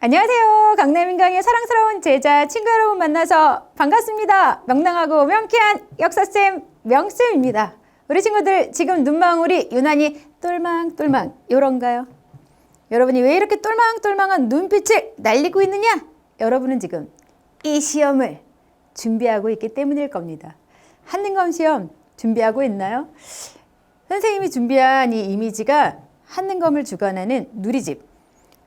안녕하세요. 강남인강의 사랑스러운 제자 친구 여러분 만나서 반갑습니다. 명랑하고 명쾌한 역사쌤 명쌤입니다. 우리 친구들 지금 눈망울이 유난히 똘망똘망 요런가요? 여러분이 왜 이렇게 똘망똘망한 눈빛을 날리고 있느냐? 여러분은 지금 이 시험을 준비하고 있기 때문일 겁니다. 한능검 시험 준비하고 있나요? 선생님이 준비한 이 이미지가 한능검을 주관하는 누리집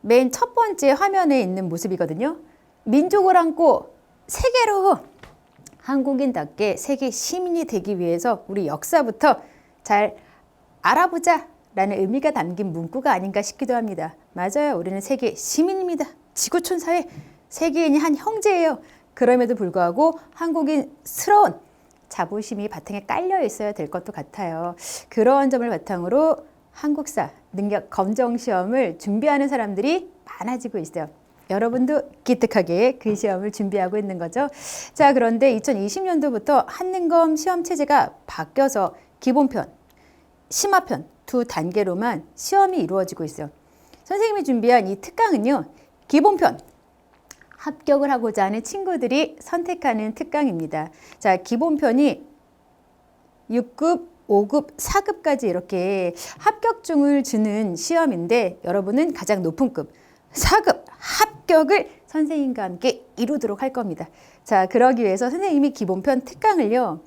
맨 첫 번째 화면에 있는 모습이거든요. 민족을 안고 세계로 한국인답게 세계 시민이 되기 위해서 우리 역사부터 잘 알아보자 라는 의미가 담긴 문구가 아닌가 싶기도 합니다. 맞아요. 우리는 세계 시민입니다. 지구촌 사회 세계인이 한 형제예요. 그럼에도 불구하고 한국인스러운 자부심이 바탕에 깔려 있어야 될 것도 같아요. 그런 점을 바탕으로 한국사 능력 검정 시험을 준비하는 사람들이 많아지고 있어요. 여러분도 기특하게 그 시험을 준비하고 있는 거죠. 자, 그런데 2020년도부터 한능검 시험 체제가 바뀌어서 기본편, 심화편 두 단계로만 시험이 이루어지고 있어요. 선생님이 준비한 이 특강은요, 기본편, 합격을 하고자 하는 친구들이 선택하는 특강입니다. 자, 기본편이 6급, 5급, 4급까지 이렇게 합격증을 주는 시험인데 여러분은 가장 높은 급 4급 합격을 선생님과 함께 이루도록 할 겁니다. 자, 그러기 위해서 선생님이 기본편 특강을요,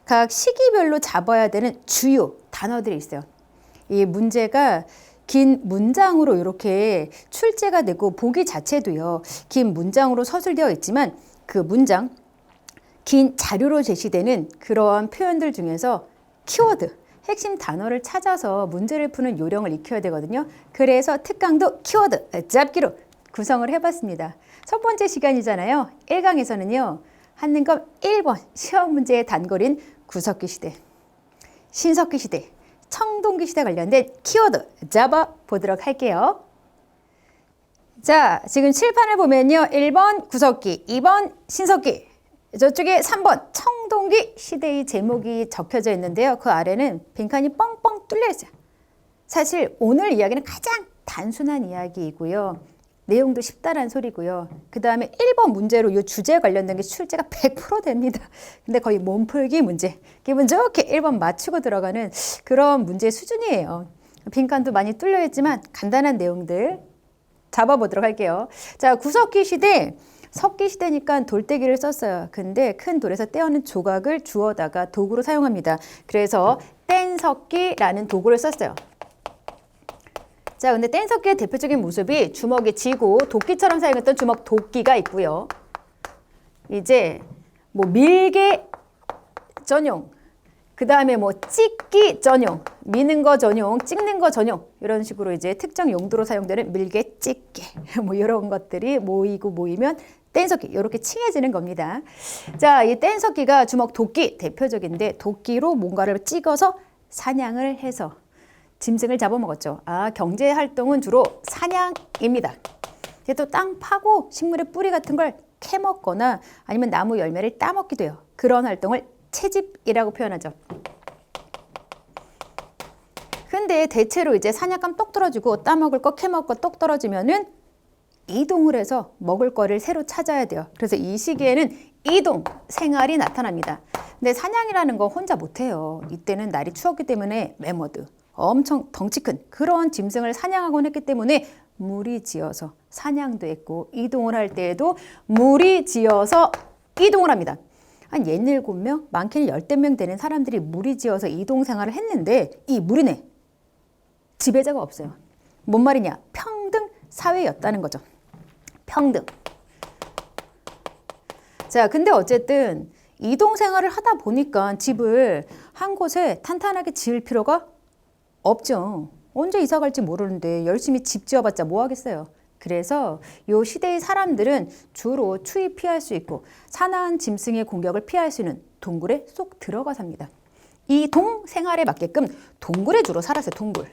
각 시기별로 잡아야 되는 주요 단어들이 있어요. 이 문제가 긴 문장으로 이렇게 출제가 되고 보기 자체도요, 긴 문장으로 서술되어 있지만 그 문장, 긴 자료로 제시되는 그러한 표현들 중에서 키워드, 핵심 단어를 찾아서 문제를 푸는 요령을 익혀야 되거든요. 그래서 특강도 키워드 잡기로 구성을 해봤습니다. 첫 번째 시간이잖아요. 1강에서는요. 한능검 1번 시험 문제의 단골인 구석기 시대, 신석기 시대, 청동기 시대 관련된 키워드 잡아보도록 할게요. 자, 지금 칠판을 보면요. 1번 구석기, 2번 신석기, 저쪽에 3번 청동기 시대의 제목이 적혀져 있는데요. 그 아래는 빈칸이 뻥뻥 뚫려 있어요. 사실 오늘 이야기는 가장 단순한 이야기이고요. 내용도 쉽다란 소리고요. 그 다음에 1번 문제로 이 주제에 관련된 게 출제가 100% 됩니다. 근데 거의 몸풀기 문제. 기분 좋게 1번 맞추고 들어가는 그런 문제 수준이에요. 빈칸도 많이 뚫려 있지만 간단한 내용들 잡아보도록 할게요. 자, 구석기 시대. 석기 시대니까 돌떼기를 썼어요. 근데 큰 돌에서 떼어낸 조각을 주워다가 도구로 사용합니다. 그래서 뗀석기라는 도구를 썼어요. 자, 근데 뗀석기의 대표적인 모습이 주먹에 쥐고 도끼처럼 사용했던 주먹 도끼가 있고요. 이제 뭐 밀개 전용, 그 다음에 뭐 찍기 전용, 미는 거 전용, 찍는 거 전용, 이런 식으로 이제 특정 용도로 사용되는 밀개, 찍기 뭐 이런 것들이 모이면 뗀석기, 이렇게 칭해지는 겁니다. 자, 이 뗀석기가 주먹 도끼 대표적인데 도끼로 뭔가를 찍어서 사냥을 해서 짐승을 잡아먹었죠. 아, 경제 활동은 주로 사냥입니다. 이제 또 땅 파고 식물의 뿌리 같은 걸 캐먹거나 아니면 나무 열매를 따먹기도 해요. 그런 활동을 채집이라고 표현하죠. 근데 대체로 이제 사냥감 똑 떨어지고 따먹을 거 캐먹을 거 똑 떨어지면은 이동을 해서 먹을 거를 새로 찾아야 돼요. 그래서 이 시기에는 이동 생활이 나타납니다. 근데 사냥이라는 거 혼자 못해요. 이때는 날이 추웠기 때문에 매머드, 엄청 덩치 큰 그런 짐승을 사냥하곤 했기 때문에 무리지어서 사냥도 했고 이동을 할 때에도 무리지어서 이동을 합니다. 한 67명, 많게는 10명 되는 사람들이 무리지어서 이동 생활을 했는데 이 무리네, 지배자가 없어요. 뭔 말이냐? 평등 사회였다는 거죠. 평등. 자, 근데 어쨌든 이동 생활을 하다 보니까 집을 한 곳에 탄탄하게 지을 필요가 없죠. 언제 이사 갈지 모르는데 열심히 집 지어봤자 뭐 하겠어요. 그래서 이 시대의 사람들은 주로 추위 피할 수 있고 사나운 짐승의 공격을 피할 수 있는 동굴에 쏙 들어가 삽니다. 이 동 생활에 맞게끔 동굴에 주로 살았어요. 동굴.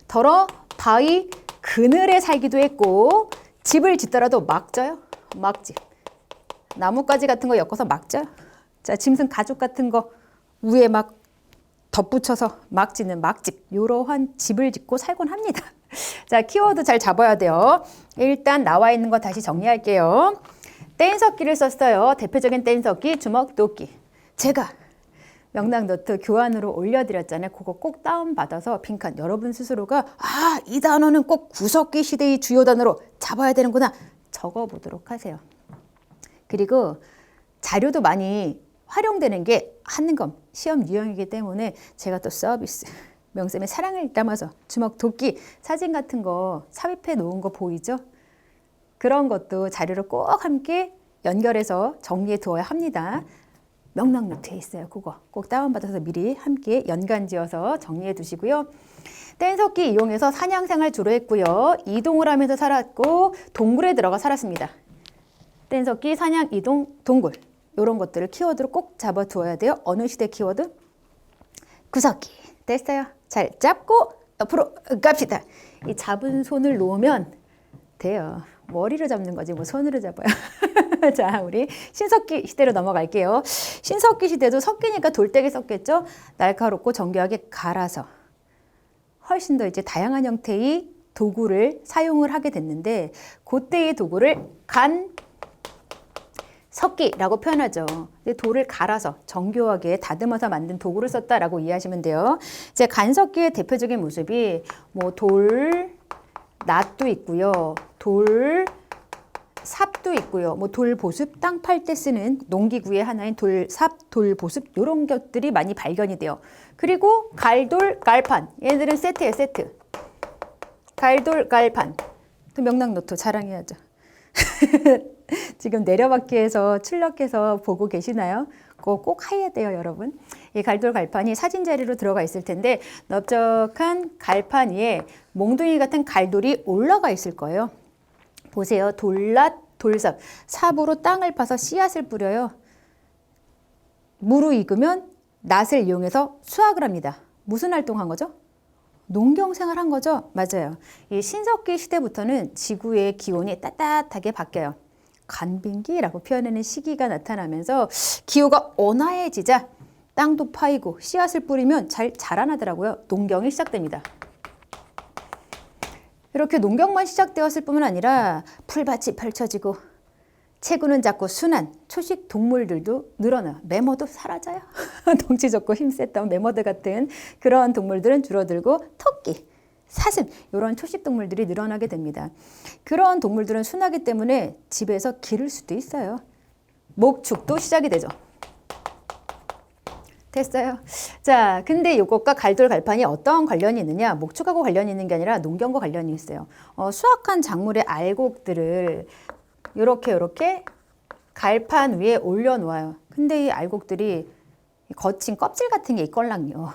더러 바위 그늘에 살기도 했고 집을 짓더라도 막져요. 막집. 나뭇가지 같은 거 엮어서 막져요. 자, 짐승 가죽 같은 거 위에 막 덧붙여서 막 짓는 막집, 이러한 집을 짓고 살곤 합니다. 자, 키워드 잘 잡아야 돼요. 일단 나와 있는 거 다시 정리할게요. 뗀석기를 썼어요. 대표적인 뗀석기, 주먹도끼. 제가 명랑노트 교환으로 올려드렸잖아요. 그거 꼭 다운받아서 빈칸 여러분 스스로가 이 단어는 꼭 구석기 시대의 주요 단어로 잡아야 되는구나 적어보도록 하세요. 그리고 자료도 많이 활용되는 게 한능검 시험 유형이기 때문에 제가 또 서비스 명쌤의 사랑을 담아서 주먹도끼 사진 같은 거 삽입해 놓은 거 보이죠? 그런 것도 자료를 꼭 함께 연결해서 정리해 두어야 합니다. 명랑노트에 있어요. 그거 꼭 다운받아서 미리 함께 연관지어서 정리해 두시고요. 뗀석기 이용해서 사냥생활 주로 했고요. 이동을 하면서 살았고 동굴에 들어가 살았습니다. 뗀석기, 사냥, 이동, 동굴 이런 것들을 키워드로 꼭 잡아두어야 돼요. 어느 시대 키워드? 구석기. 됐어요. 잘 잡고 옆으로 갑시다. 이 잡은 손을 놓으면 돼요. 머리로 잡는 거지 뭐 손으로 잡아요. 자, 우리 신석기 시대로 넘어갈게요. 신석기 시대도 석기니까 돌대기 썼겠죠. 날카롭고 정교하게 갈아서 훨씬 더 이제 다양한 형태의 도구를 사용을 하게 됐는데 그때의 도구를 석기라고 표현하죠. 돌을 갈아서 정교하게 다듬어서 만든 도구를 썼다라고 이해하시면 돼요. 이제 간석기의 대표적인 모습이 뭐 돌, 낫도 있고요. 돌, 삽도 있고요. 뭐 돌보습, 땅 팔 때 쓰는 농기구의 하나인 돌삽, 돌보습 이런 것들이 많이 발견이 돼요. 그리고 갈돌, 갈판 얘들은 세트예요. 세트. 갈돌, 갈판. 또 명랑노트 자랑해야죠. 지금 내려받기에서 출력해서 보고 계시나요? 그거 꼭 해야 돼요, 여러분. 이 갈돌 갈판이 사진 자리로 들어가 있을 텐데 넓적한 갈판 위에 몽둥이 같은 갈돌이 올라가 있을 거예요. 보세요. 돌낫, 돌삽. 삽으로 땅을 파서 씨앗을 뿌려요. 무르익으면 낫을 이용해서 수확을 합니다. 무슨 활동한 거죠? 농경생활 한 거죠? 맞아요. 이 신석기 시대부터는 지구의 기온이 따뜻하게 바뀌어요. 간빙기라고 표현하는 시기가 나타나면서 기후가 온화해지자 땅도 파이고 씨앗을 뿌리면 잘 자라나더라고요. 농경이 시작됩니다. 이렇게 농경만 시작되었을 뿐만 아니라 풀밭이 펼쳐지고 체구는 작고 순한 초식 동물들도 늘어나요. 매머도 사라져요. 덩치 좋고 힘셌던 매머드 같은 그런 동물들은 줄어들고 토끼, 사슴 이런 초식 동물들이 늘어나게 됩니다. 그런 동물들은 순하기 때문에 집에서 기를 수도 있어요. 목축도 시작이 되죠. 됐어요. 자, 근데 이것과 갈돌 갈판이 어떤 관련이 있느냐? 목축하고 관련이 있는 게 아니라 농경과 관련이 있어요. 수확한 작물의 알곡들을 이렇게 갈판 위에 올려놓아요. 근데 이 알곡들이 거친 껍질 같은 게 있걸랑요.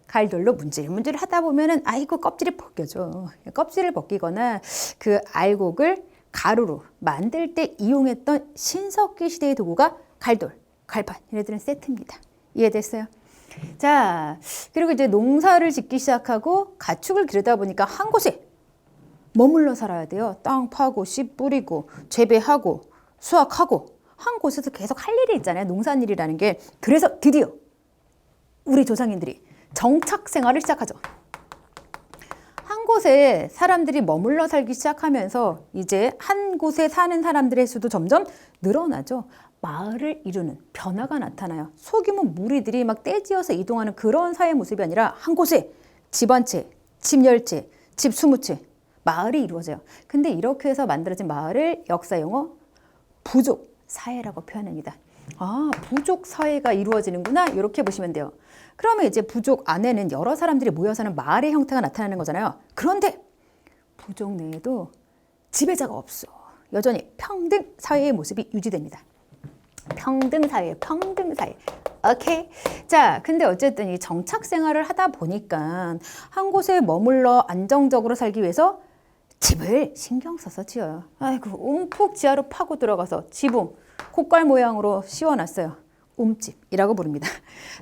갈돌로 문질문질 하다 보면은 아이고 껍질이 벗겨져. 껍질을 벗기거나 그 알곡을 가루로 만들 때 이용했던 신석기 시대의 도구가 갈돌, 갈판. 얘네들은 세트입니다. 이해됐어요? 자, 그리고 이제 농사를 짓기 시작하고 가축을 기르다 보니까 한 곳에 머물러 살아야 돼요. 땅 파고 씨 뿌리고 재배하고 수확하고 한 곳에서 계속 할 일이 있잖아요. 농산일이라는 게. 그래서 드디어 우리 조상님들이 정착 생활을 시작하죠. 한 곳에 사람들이 머물러 살기 시작하면서 이제 한 곳에 사는 사람들의 수도 점점 늘어나죠. 마을을 이루는 변화가 나타나요. 소규모 무리들이 막 떼지어서 이동하는 그런 사회 모습이 아니라 한 곳에 집 한 채, 집 10채, 집 20채, 마을이 이루어져요. 근데 이렇게 해서 만들어진 마을을 역사 용어 부족 사회라고 표현합니다. 아, 부족 사회가 이루어지는구나. 이렇게 보시면 돼요. 그러면 이제 부족 안에는 여러 사람들이 모여 사는 마을의 형태가 나타나는 거잖아요. 그런데 부족 내에도 지배자가 없어. 여전히 평등 사회의 모습이 유지됩니다. 평등 사회, 평등 사회. 오케이. 자, 근데 어쨌든 이 정착 생활을 하다 보니까 한 곳에 머물러 안정적으로 살기 위해서 집을 신경 써서 지어요. 아이고, 움푹 지하로 파고 들어가서 지붕, 콧갈 모양으로 씌워놨어요. 움집이라고 부릅니다.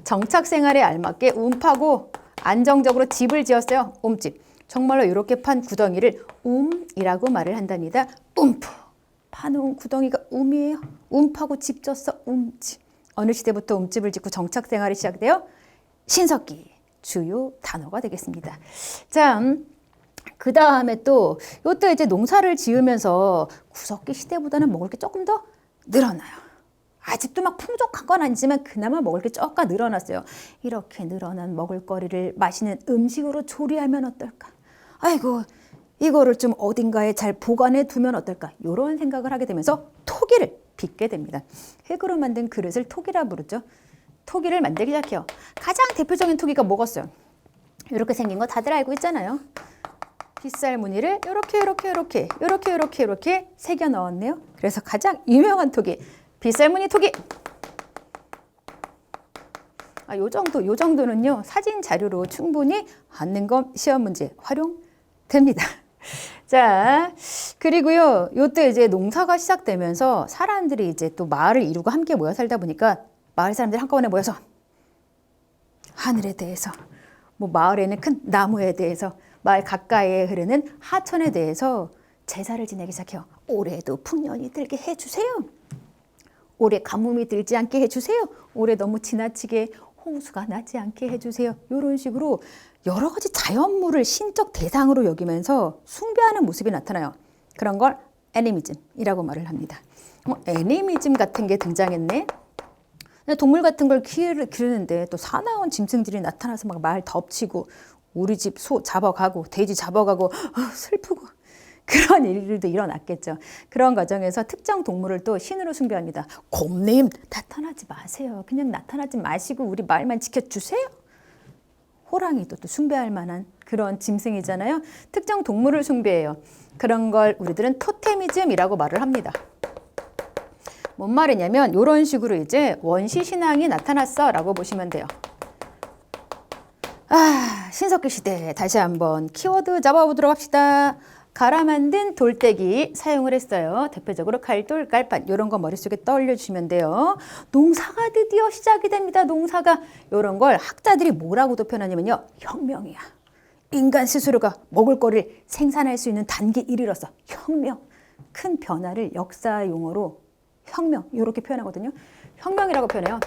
정착 생활에 알맞게 움파고 안정적으로 집을 지었어요. 움집. 정말로 이렇게 판 구덩이를 움이라고 말을 한답니다. 움프. 파놓은 구덩이가 움이에요. 움파고 집 졌어. 움집. 어느 시대부터 움집을 짓고 정착 생활이 시작돼요? 신석기. 주요 단어가 되겠습니다. 자, 그 다음에 또 요때 이제 농사를 지으면서 구석기 시대보다는 먹을 게 조금 더 늘어나요. 아직도 막 풍족한 건 아니지만 그나마 먹을 게 조금 늘어났어요. 이렇게 늘어난 먹을거리를 맛있는 음식으로 조리하면 어떨까? 아이고, 이거를 좀 어딘가에 잘 보관해 두면 어떨까? 이런 생각을 하게 되면서 토기를 빚게 됩니다. 흙으로 만든 그릇을 토기라 부르죠. 토기를 만들기 시작해요. 가장 대표적인 토기가 뭐겠어요? 이렇게 생긴 거 다들 알고 있잖아요. 빗살 무늬를 이렇게 새겨 넣었네요. 그래서 가장 유명한 토기, 빗살 무늬 토기. 요 정도는요, 사진 자료로 충분히 한능검 시험 문제 활용됩니다. 자, 그리고요, 요때 이제 농사가 시작되면서 사람들이 이제 또 마을을 이루고 함께 모여 살다 보니까 마을 사람들이 한꺼번에 모여서 하늘에 대해서, 뭐 마을에는 큰 나무에 대해서, 마을 가까이에 흐르는 하천에 대해서 제사를 지내기 시작해요. 올해도 풍년이 들게 해주세요. 올해 가뭄이 들지 않게 해주세요. 올해 너무 지나치게 홍수가 나지 않게 해주세요. 이런 식으로 여러 가지 자연물을 신적 대상으로 여기면서 숭배하는 모습이 나타나요. 그런 걸 애니미즘이라고 말을 합니다. 애니미즘 같은 게 등장했네. 동물 같은 걸 기르는데 또 사나운 짐승들이 나타나서 막 말 덮치고 우리 집 소 잡아가고 돼지 잡아가고 슬프고 그런 일들도 일어났겠죠. 그런 과정에서 특정 동물을 또 신으로 숭배합니다. 곰님 나타나지 마세요. 그냥 나타나지 마시고 우리 말만 지켜주세요. 호랑이도 또 숭배할 만한 그런 짐승이잖아요. 특정 동물을 숭배해요. 그런 걸 우리들은 토테미즘이라고 말을 합니다. 뭔 말이냐면 이런 식으로 이제 원시 신앙이 나타났어 라고 보시면 돼요. 신석기 시대 다시 한번 키워드 잡아보도록 합시다. 갈아 만든 돌떼기 사용을 했어요. 대표적으로 칼돌, 깔판 이런 거 머릿속에 떠올려 주시면 돼요. 농사가 드디어 시작이 됩니다. 농사가 이런 걸 학자들이 뭐라고도 표현하냐면요. 혁명이야. 인간 스스로가 먹을거리를 생산할 수 있는 단계에 이르렀어. 혁명. 큰 변화를 역사 용어로 혁명 이렇게 표현하거든요. 혁명이라고 표현해요.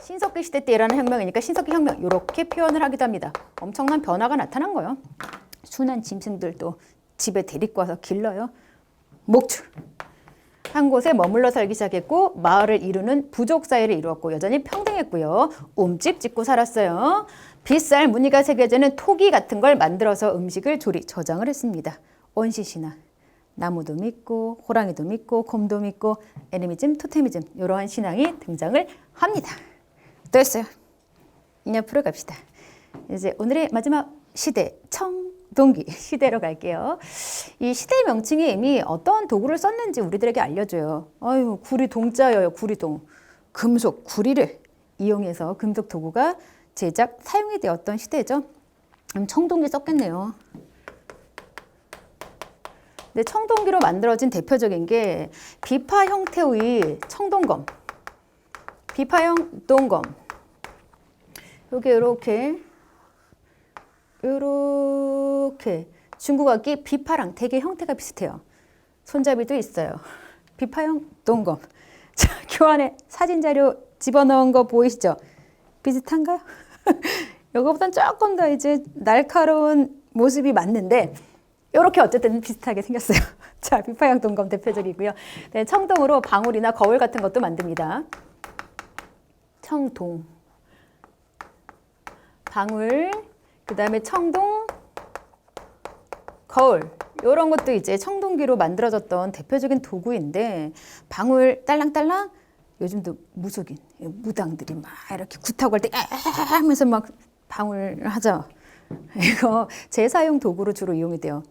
신석기 시대 때 일어나는 혁명이니까 신석기 혁명 이렇게 표현을 하기도 합니다. 엄청난 변화가 나타난 거예요. 순한 짐승들도 집에 데리고 와서 길러요. 목줄. 한 곳에 머물러 살기 시작했고 마을을 이루는 부족 사회를 이루었고 여전히 평등했고요. 움집 짓고 살았어요. 빗살 무늬가 새겨지는 토기 같은 걸 만들어서 음식을 조리 저장을 했습니다. 원시신화. 나무도 믿고 호랑이도 믿고 곰도 믿고 애니미즘, 토테미즘 이러한 신앙이 등장을 합니다. 됐어요. 이제 앞으로 갑시다. 이제 오늘의 마지막 시대 청동기 시대로 갈게요. 이 시대 명칭이 이미 어떤 도구를 썼는지 우리들에게 알려줘요. 아유 구리동자여요. 구리동. 금속 구리를 이용해서 금속 도구가 제작 사용이 되었던 시대죠. 청동기 썼겠네요. 근데 청동기로 만들어진 대표적인 게 비파 형태의 청동검. 비파형 동검. 요게 요렇게 중국어기 비파랑 되게 형태가 비슷해요. 손잡이도 있어요. 비파형 동검. 자, 교환에 사진 자료 집어넣은 거 보이시죠? 비슷한가요? 요거보단 조금 더 이제 날카로운 모습이 맞는데 이렇게 어쨌든 비슷하게 생겼어요. 자, 비파형 동검 대표적이고요. 네, 청동으로 방울이나 거울 같은 것도 만듭니다. 청동, 방울, 그 다음에 청동, 거울 이런 것도 이제 청동기로 만들어졌던 대표적인 도구인데 방울 딸랑딸랑 요즘도 무속인 무당들이 막 이렇게 굿하고 할 때 하면서 막 방울 하죠. 이거 제사용 도구로 주로 이용이 돼요.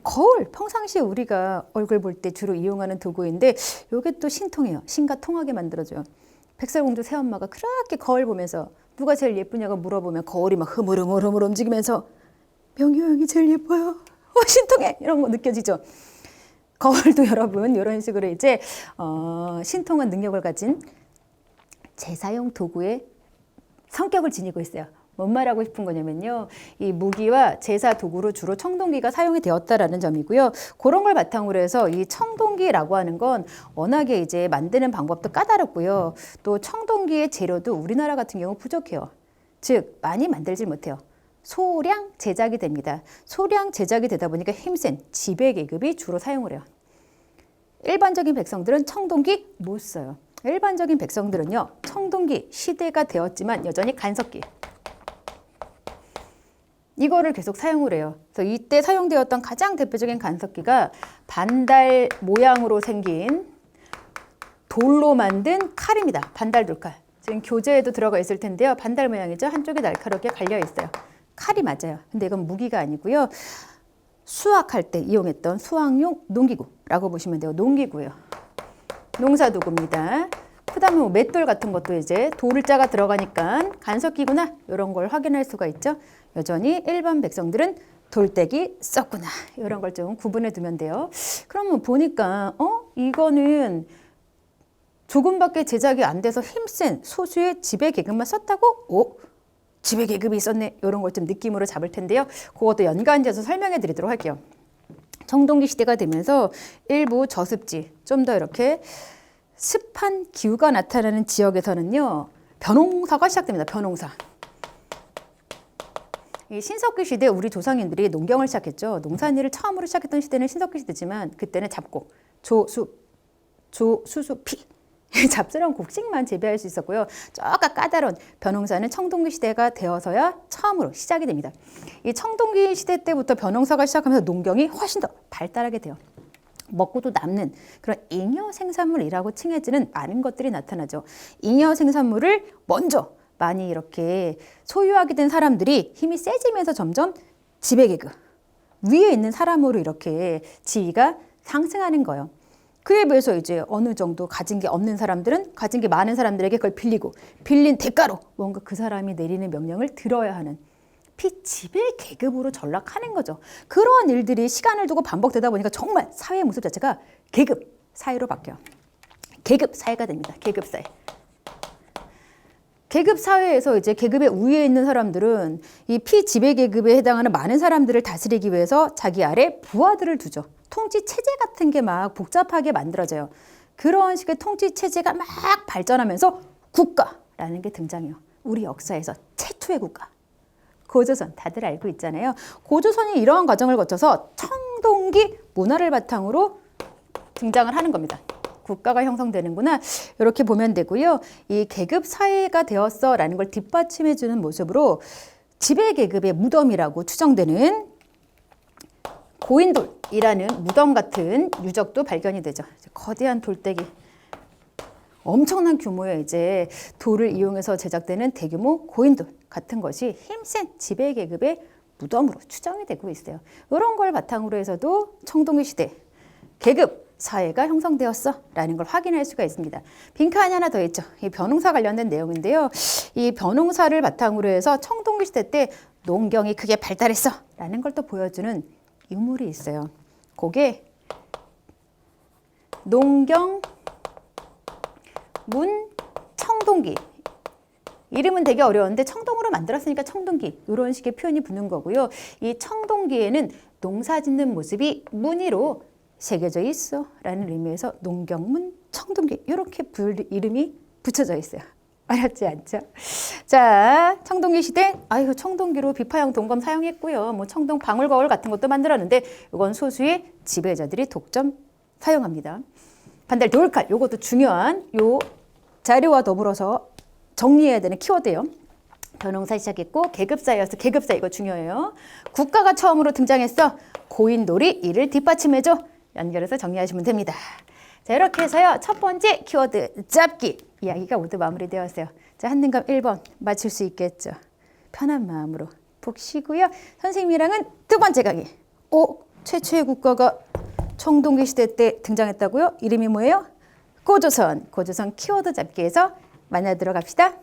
거울 평상시에 우리가 얼굴 볼 때 주로 이용하는 도구인데 이게 또 신통해요. 신과 통하게 만들어줘요. 백설공주 새엄마가 그렇게 거울 보면서 누가 제일 예쁘냐고 물어보면 거울이 막 흐물흐물 움직이면서 명효영이 제일 예뻐요. 신통해 이런 거 느껴지죠. 거울도 여러분 이런 식으로 이제 신통한 능력을 가진 제사용 도구의 성격을 지니고 있어요. 뭔 말하고 싶은 거냐면요. 이 무기와 제사 도구로 주로 청동기가 사용이 되었다라는 점이고요. 그런 걸 바탕으로 해서 이 청동기라고 하는 건 워낙에 이제 만드는 방법도 까다롭고요. 또 청동기의 재료도 우리나라 같은 경우 부족해요. 즉 많이 만들질 못해요. 소량 제작이 됩니다. 소량 제작이 되다 보니까 힘센 지배계급이 주로 사용을 해요. 일반적인 백성들은 청동기 못 써요. 일반적인 백성들은요, 청동기 시대가 되었지만 여전히 간섭기. 이거를 계속 사용을 해요. 그래서 이때 사용되었던 가장 대표적인 간섭기가 반달 모양으로 생긴 돌로 만든 칼입니다. 반달 돌칼. 지금 교재에도 들어가 있을 텐데요. 반달 모양이죠. 한쪽이 날카롭게 갈려 있어요. 칼이 맞아요. 근데 이건 무기가 아니고요. 수확할 때 이용했던 수확용 농기구라고 보시면 돼요. 농기구예요. 농사도구입니다. 그다음에 뭐 맷돌 같은 것도 이제 돌자가 들어가니까 간섭기구나 이런 걸 확인할 수가 있죠. 여전히 일반 백성들은 돌떼기 썼구나 이런 걸 좀 구분해 두면 돼요. 그러면 보니까 이거는 조금밖에 제작이 안 돼서 힘센 소수의 지배계급만 썼다고? 지배계급이 있었네 이런 걸 좀 느낌으로 잡을 텐데요. 그것도 연관지어서 설명해 드리도록 할게요. 청동기 시대가 되면서 일부 저습지 좀 더 이렇게 습한 기후가 나타나는 지역에서는요. 벼농사가 시작됩니다. 벼농사. 이 신석기 시대 우리 조상인들이 농경을 시작했죠. 농산일을 처음으로 시작했던 시대는 신석기 시대지만 그때는 잡곡, 조수피 잡스러운 곡식만 재배할 수 있었고요. 쪼까 까다로운 벼농사는 청동기 시대가 되어서야 처음으로 시작이 됩니다. 이 청동기 시대 때부터 벼농사가 시작하면서 농경이 훨씬 더 발달하게 돼요. 먹고도 남는 그런 잉여 생산물이라고 칭해지는 많은 것들이 나타나죠. 잉여 생산물을 먼저 많이 이렇게 소유하게 된 사람들이 힘이 세지면서 점점 지배계급, 위에 있는 사람으로 이렇게 지위가 상승하는 거예요. 그에 비해서 이제 어느 정도 가진 게 없는 사람들은 가진 게 많은 사람들에게 그걸 빌리고 빌린 대가로 뭔가 그 사람이 내리는 명령을 들어야 하는 피지배계급으로 전락하는 거죠. 그런 일들이 시간을 두고 반복되다 보니까 정말 사회의 모습 자체가 계급 사회로 바뀌어요. 계급 사회가 됩니다. 계급 사회. 계급 사회에서 이제 계급의 우위에 있는 사람들은 이 피지배계급에 해당하는 많은 사람들을 다스리기 위해서 자기 아래 부하들을 두죠. 통치 체제 같은 게 막 복잡하게 만들어져요. 그런 식의 통치 체제가 막 발전하면서 국가라는 게 등장해요. 우리 역사에서 최초의 국가. 고조선 다들 알고 있잖아요. 고조선이 이러한 과정을 거쳐서 청동기 문화를 바탕으로 등장을 하는 겁니다. 국가가 형성되는구나 이렇게 보면 되고요. 이 계급 사회가 되었어라는 걸 뒷받침해 주는 모습으로 지배계급의 무덤이라고 추정되는 고인돌이라는 무덤 같은 유적도 발견이 되죠. 거대한 돌떼기, 엄청난 규모의 이제 돌을 이용해서 제작되는 대규모 고인돌 같은 것이 힘센 지배계급의 무덤으로 추정이 되고 있어요. 이런 걸 바탕으로 해서도 청동기 시대 계급 사회가 형성되었어 라는 걸 확인할 수가 있습니다. 빈칸이 하나 더 있죠. 이 벼농사 관련된 내용인데요. 이 벼농사를 바탕으로 해서 청동기 시대 때 농경이 크게 발달했어 라는 걸 또 보여주는 유물이 있어요. 그게 농경 문 청동기. 이름은 되게 어려운데 청동으로 만들었으니까 청동기 이런 식의 표현이 붙는 거고요. 이 청동기에는 농사 짓는 모습이 무늬로 새겨져 있어 라는 의미에서 농경문 청동기 이렇게 이름이 붙여져 있어요. 어렵지 않죠? 자, 청동기 시대, 아이고 청동기로 비파형 동검 사용했고요. 뭐 청동 방울 거울 같은 것도 만들었는데 이건 소수의 지배자들이 독점 사용합니다. 반달 돌칼, 요것도 중요한 요 자료와 더불어서 정리해야 되는 키워드예요. 벼농사 시작했고 계급사회여서 계급사 이거 중요해요. 국가가 처음으로 등장했어. 고인돌이 이를 뒷받침해줘. 연결해서 정리하시면 됩니다. 자, 이렇게 해서요. 첫 번째 키워드 잡기 이야기가 모두 마무리되었어요. 자, 한능감 1번 맞출 수 있겠죠. 편한 마음으로 푹 쉬고요. 선생님이랑은 두 번째 강의. 최초의 국가가 청동기 시대 때 등장했다고요? 이름이 뭐예요? 고조선 키워드 잡기에서 만나 들어갑시다.